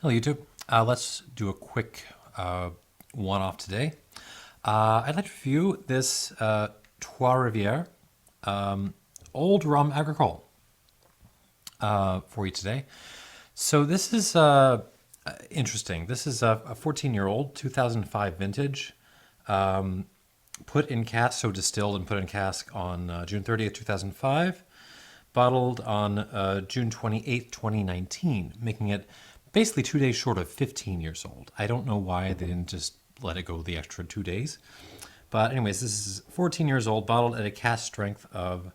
Hello, YouTube. Let's do a quick one-off today. I'd like to review this Trois Rivières Old Rhum Agricole for you today. So this is interesting. This is a 14-year-old, 2005 vintage, put in cask, so distilled and put in cask on June 30th, 2005, bottled on June 28th, 2019, making it basically 2 days short of 15 years old. I don't know why they didn't just let it go the extra 2 days. But anyways, this is 14 years old, bottled at a cask strength of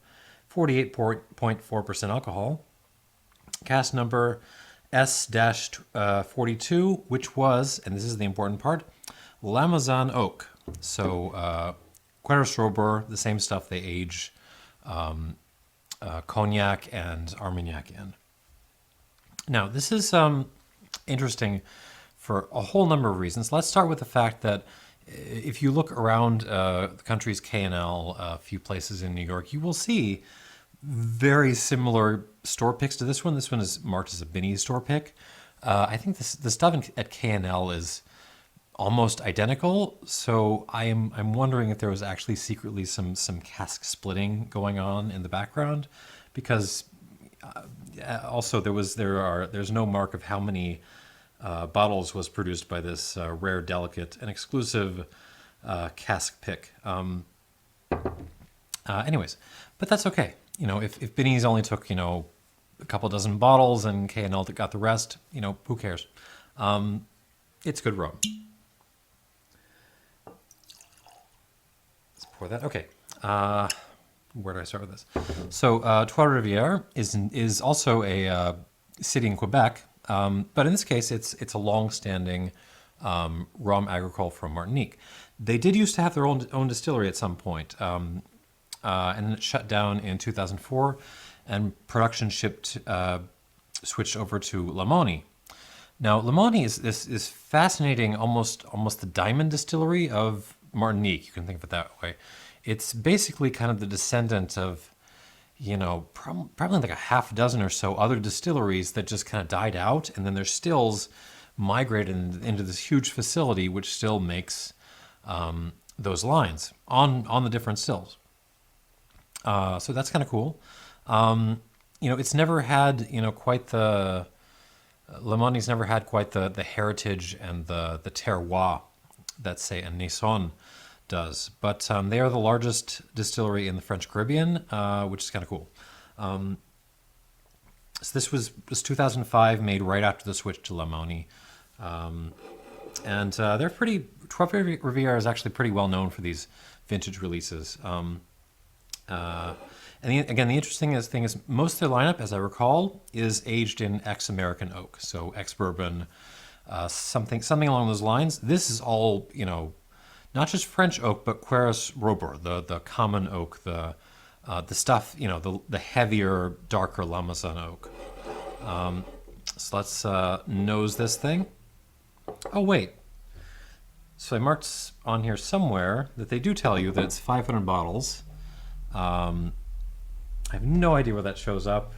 48.4% alcohol. Cask number S-42, which was, and this is the important part, Limousin oak. So Quercus robur, the same stuff they age cognac and Armagnac in. Now, this is interesting for a whole number of reasons. Let's start with the fact that if you look around the country's K&L, a few places in New York, you will see very similar store picks to this one. This one is marked as a Binnys store pick. I think the stuff at K&L is almost identical. So I'm wondering if there was actually secretly some cask splitting going on in the background, because also there's no mark of how many bottles was produced by this rare, delicate, and exclusive cask pick. Anyways, but that's okay. You know, if Binnys only took, a couple dozen bottles and K&L got the rest, who cares? It's good rum. Let's pour that. Okay. Where do I start with this? So Trois Rivières is also a city in Quebec, but in this case, it's a long-standing rum agricole from Martinique. They did used to have their own distillery at some point, and then it shut down in 2004, and production switched over to Lemony. Now, Lemony is fascinating, almost the diamond distillery of Martinique. You can think of it that way. It's basically kind of the descendant of, probably like a half dozen or so other distilleries that just kind of died out, and then their stills migrated into this huge facility, which still makes those lines on the different stills. So that's kind of cool. It's never had, quite the Lemony's never had quite the heritage and the terroir that, say, a Naison does, but they are the largest distillery in the French Caribbean, which is kind of cool. So this was 2005, made right after the switch to Lemony, and they're pretty. Trois Rivières is actually pretty well known for these vintage releases. Again, the interesting thing is most of their lineup, as I recall, is aged in ex-American oak, so ex-bourbon, something along those lines. This is all, not just French oak, but Quercus robur, the common oak, the stuff, the heavier, darker Limousin oak. So let's nose this thing. Oh, wait. So I marked on here somewhere that they do tell you that it's 500 bottles. I have no idea where that shows up,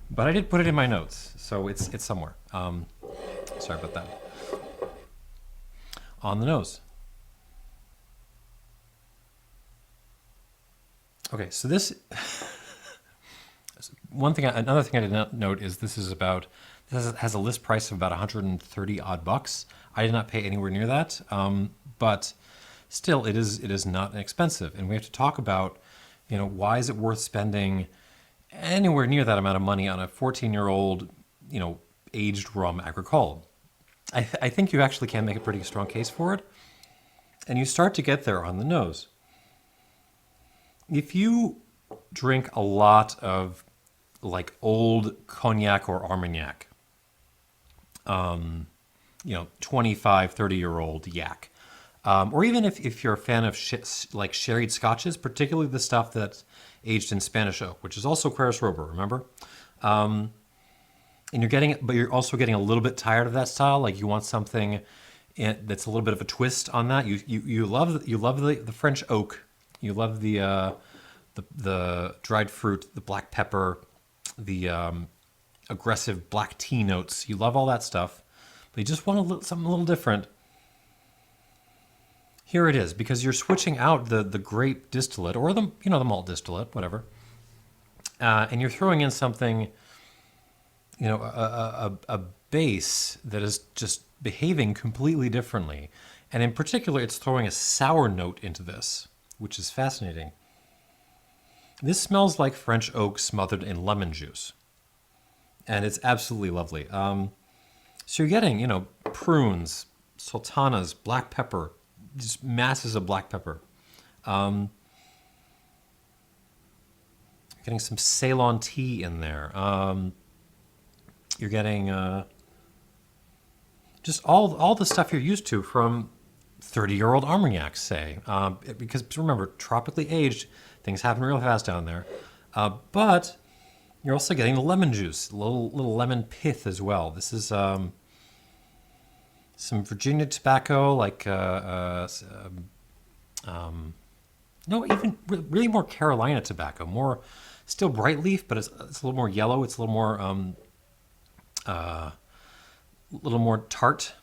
but I did put it in my notes, so it's somewhere. Sorry about that. On the nose. Okay, so this another thing I did not note is this has a list price of about 130 odd bucks. I did not pay anywhere near that, but still, it is not inexpensive, and we have to talk about, why is it worth spending anywhere near that amount of money on a 14-year-old, aged rum agricole? I think you actually can make a pretty strong case for it, and you start to get there on the nose. If you drink a lot of like old cognac or Armagnac, 25, 30-year-old yak, or even if you're a fan of like sherried scotches, particularly the stuff that's aged in Spanish oak, which is also Quercus robur, remember? And you're also getting a little bit tired of that style. Like you want something that's a little bit of a twist on that. You love the French oak. You love the dried fruit, the black pepper, the aggressive black tea notes. You love all that stuff. but you just want something a little different, here it is, because you're switching out the grape distillate or the the malt distillate, whatever, and you're throwing in something, a base that is just behaving completely differently, and in particular, it's throwing a sour note into this, which is fascinating. This smells like French oak smothered in lemon juice, and it's absolutely lovely. So you're getting, prunes, sultanas, black pepper, just masses of black pepper. Getting some Ceylon tea in there. You're getting just all the stuff you're used to from 30-year-old Armagnac, say. Because remember, tropically aged, things happen real fast down there. But you're also getting the lemon juice, little lemon pith as well. This is some Virginia tobacco, like no, even really more Carolina tobacco, more still bright leaf, but it's a little more yellow. It's a little more tart.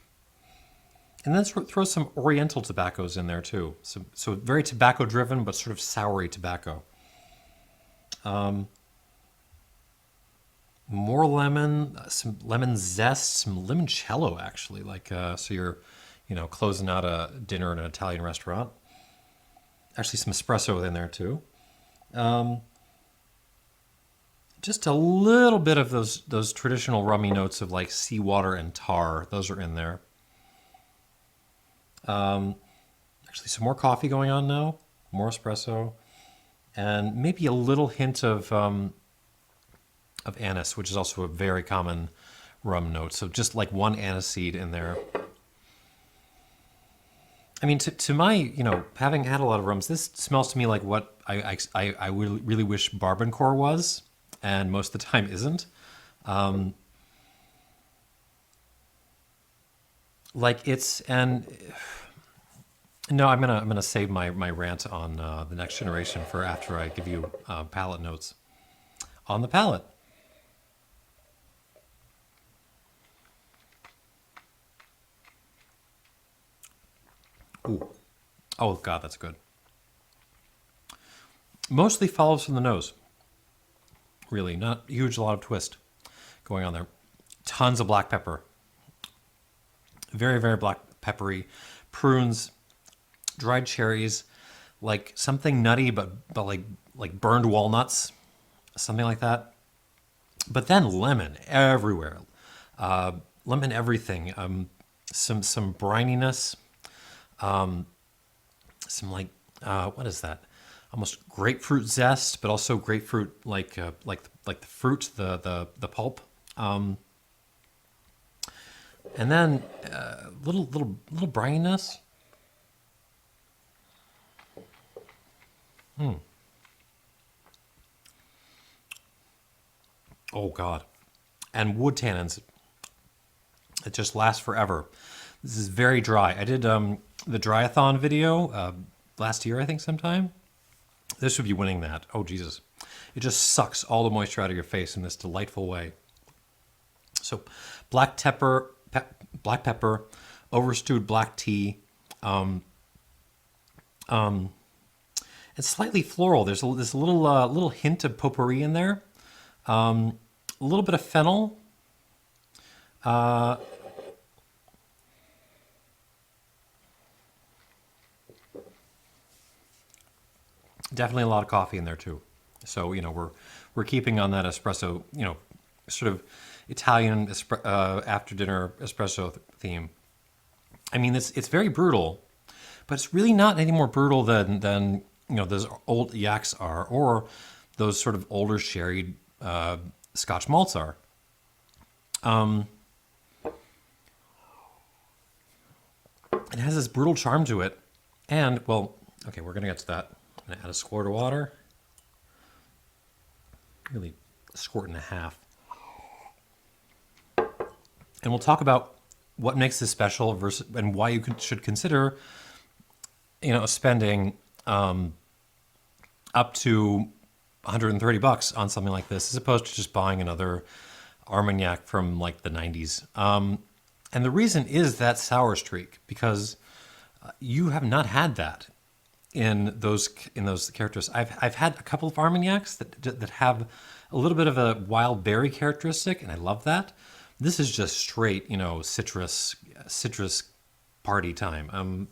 And then throw some Oriental tobaccos in there too. So very tobacco driven, but sort of soury tobacco. More lemon, some lemon zest, some limoncello actually. Like so you're, closing out a dinner in an Italian restaurant. Actually, some espresso in there too. Just a little bit of those traditional rummy notes of like seawater and tar. Those are in there. Actually, some more coffee going on now. More espresso, and maybe a little hint of anise, which is also a very common rum note. So just like one anise seed in there. I mean, to my, having had a lot of rums, this smells to me like what I really wish Barbancourt was, and most of the time isn't. No, I'm gonna save my rant on the next generation for after I give you palate notes on the palate. Ooh. Oh God, that's good. Mostly follows from the nose. Really, not a lot of twist going on there. Tons of black pepper. Very, very black peppery. Prunes, dried cherries, like something nutty, but like burned walnuts, something like that. But then lemon everywhere. Lemon everything. Some brininess. Some like what is that? Almost grapefruit zest, but also grapefruit like the fruit, the pulp. And then little brininess. Oh God, and wood tannins. It just lasts forever. This is very dry. I did the Dryathon video last year, I think, sometime. This would be winning that. Oh, Jesus. It just sucks all the moisture out of your face in this delightful way. So black pepper, overstewed black tea. It's slightly floral. There's this little hint of potpourri in there. A little bit of fennel. Definitely a lot of coffee in there too. So we're keeping on that espresso, sort of Italian after dinner espresso theme. I mean, it's very brutal, but it's really not any more brutal than those old yaks are, or those sort of older sherry Scotch malts are. It has this brutal charm to it, and well, okay, we're gonna get to that. I'm gonna add a squirt of water, really a squirt and a half, and we'll talk about what makes this special versus and why you should consider, spending up to $130 on something like this, as opposed to just buying another Armagnac from like the 90s. And the reason is that sour streak, because you have not had that in those characters. I've had a couple of Armagnacs that have a little bit of a wild berry characteristic, and I love that. This is just straight, citrus party time.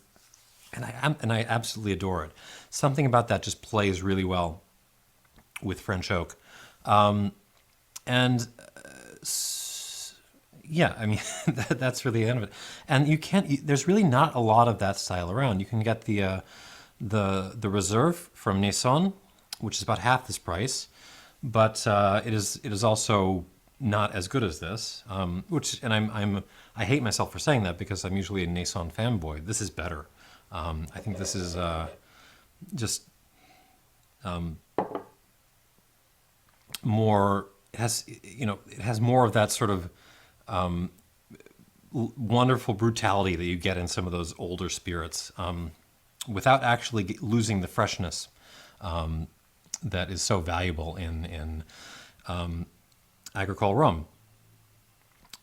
And I absolutely adore it. Something about that just plays really well with French oak. And yeah, I mean that's really the end of it. And you can't. There's really not a lot of that style around. You can get the reserve from Naison, which is about half this price, but it is also not as good as this. Which and I hate myself for saying that because I'm usually a Naison fanboy. This is better. I think this is just more. It has more of that sort of wonderful brutality that you get in some of those older spirits, without actually losing the freshness that is so valuable in agricole rum.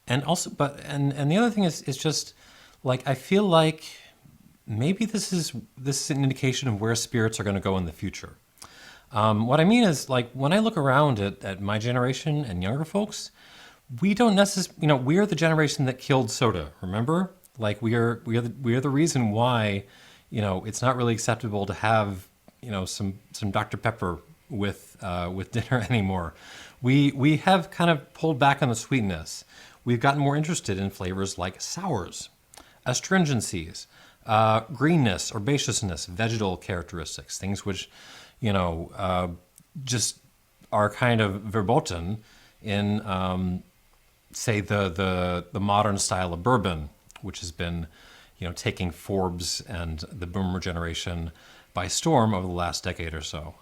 And also, and the other thing is just like I feel like maybe this is an indication of where spirits are going to go in the future. What I mean is, like, when I look around at my generation and younger folks, we don't necessarily, we're the generation that killed soda. Remember, like we are the reason why, it's not really acceptable to have, some Dr. Pepper with dinner anymore. We have kind of pulled back on the sweetness. We've gotten more interested in flavors like sours, astringencies, greenness, herbaceousness, vegetal characteristics, things which, just are kind of verboten in, say, the modern style of bourbon, which has been, taking Forbes and the boomer generation by storm over the last decade or so.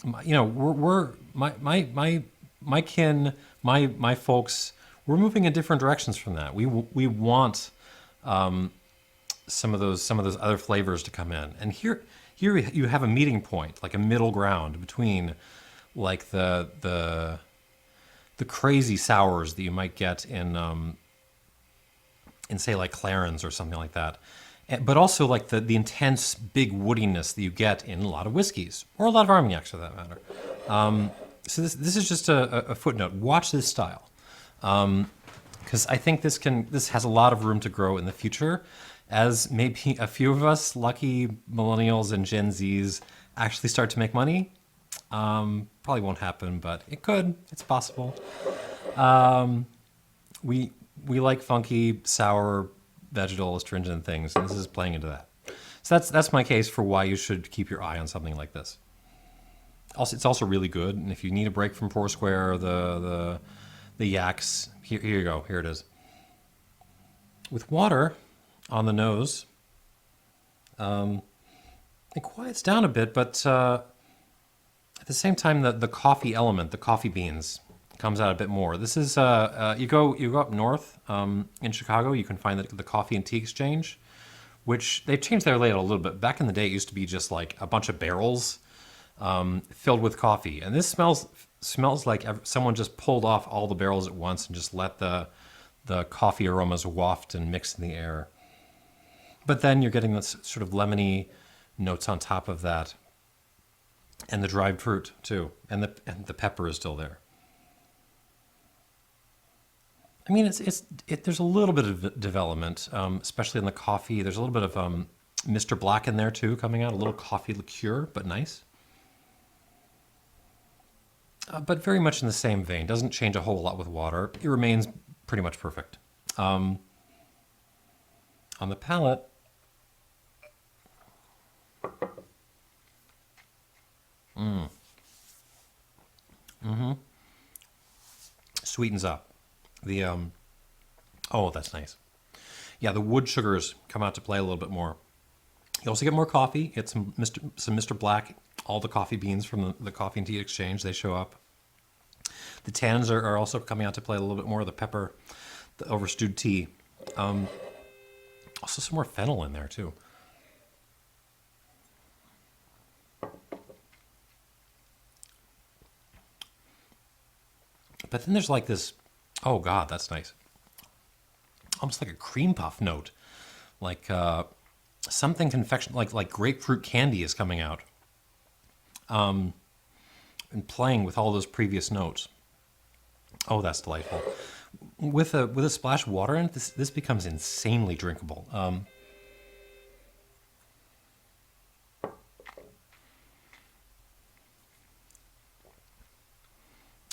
We're my kin, my folks, we're moving in different directions from that. We want some of those other flavors to come in, and here you have a meeting point, like a middle ground between, like the crazy sours that you might get in say like Clarence or something like that, but also like the intense big woodiness that you get in a lot of whiskeys or a lot of Armagnacs for that matter. So this is just a footnote. Watch this style, because I think this has a lot of room to grow in the future, as maybe a few of us lucky millennials and Gen Zs actually start to make money. Probably won't happen, but it could. It's possible. We like funky, sour, vegetal, astringent things, and this is playing into that. So that's my case for why you should keep your eye on something like this. Also, it's also really good, and if you need a break from Foursquare or the Yaks, here you go. Here it is. With water on the nose, it quiets down a bit, but at the same time, the coffee element, the coffee beans, comes out a bit more. This is you go up north in Chicago, you can find the Coffee and Tea Exchange, which they've changed their layout a little bit. Back in the day, it used to be just like a bunch of barrels filled with coffee, and this smells like someone just pulled off all the barrels at once and just let the coffee aromas waft and mix in the air. But then you're getting this sort of lemony notes on top of that, and the dried fruit too, and the pepper is still there. I mean, there's a little bit of development, especially in the coffee. There's a little bit of Mr. Black in there too, coming out, a little coffee liqueur, but nice. But very much in the same vein. Doesn't change a whole lot with water. It remains pretty much perfect. On the palate, sweetens up. Oh, that's nice. Yeah, the wood sugars come out to play a little bit more. You also get more coffee. Get some Mr. Black. All the coffee beans from the Coffee and Tea Exchange, they show up. The tannins are also coming out to play a little bit more. The pepper, the overstewed tea. Also some more fennel in there too. But then there's like this, oh God, that's nice. almost like a cream puff note, like something confection, like grapefruit candy is coming out, and playing with all those previous notes. Oh, that's delightful. With a splash of water in it, this becomes insanely drinkable.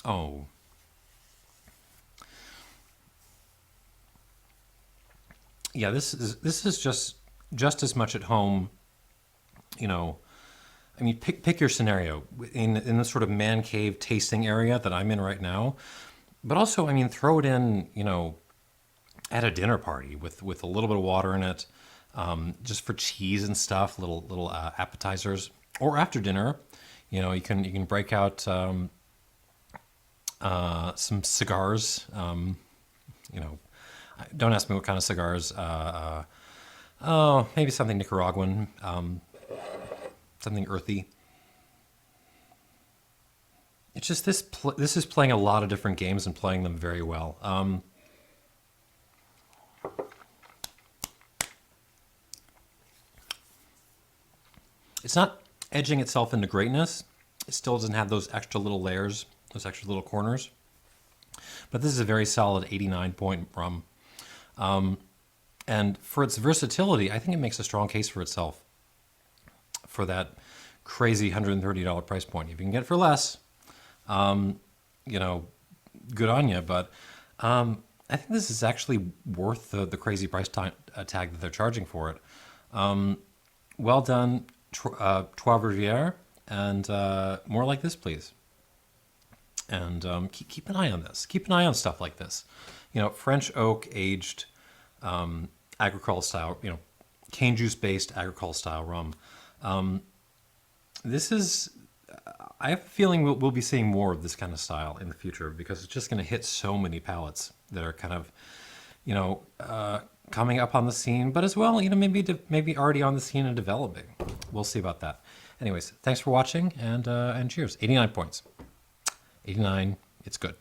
Oh, yeah. This is just as much at home. You know, I mean, pick your scenario in the sort of man cave tasting area that I'm in right now. But also, I mean, throw it in, at a dinner party with a little bit of water in it, just for cheese and stuff, little appetizers, or after dinner, you can break out some cigars. You know, don't ask me what kind of cigars. Oh, maybe something Nicaraguan, something earthy. It's just this is playing a lot of different games and playing them very well. It's not edging itself into greatness. It still doesn't have those extra little layers, those extra little corners. But this is a very solid 89 point rum. And for its versatility, I think it makes a strong case for itself for that crazy $130 price point. If you can get it for less, you know, good on you. But I think this is actually worth the crazy price tag that they're charging for it. Well done, Trois Rivières, and more like this, please. And keep an eye on this. Keep an eye on stuff like this. You know, French oak aged agricole style, cane juice based agricole style rum. This is, I have a feeling we'll be seeing more of this kind of style in the future because it's just going to hit so many palates that are kind of, coming up on the scene, but as well, maybe already on the scene and developing. We'll see about that. Anyways, thanks for watching and cheers. 89 points. 89, it's good.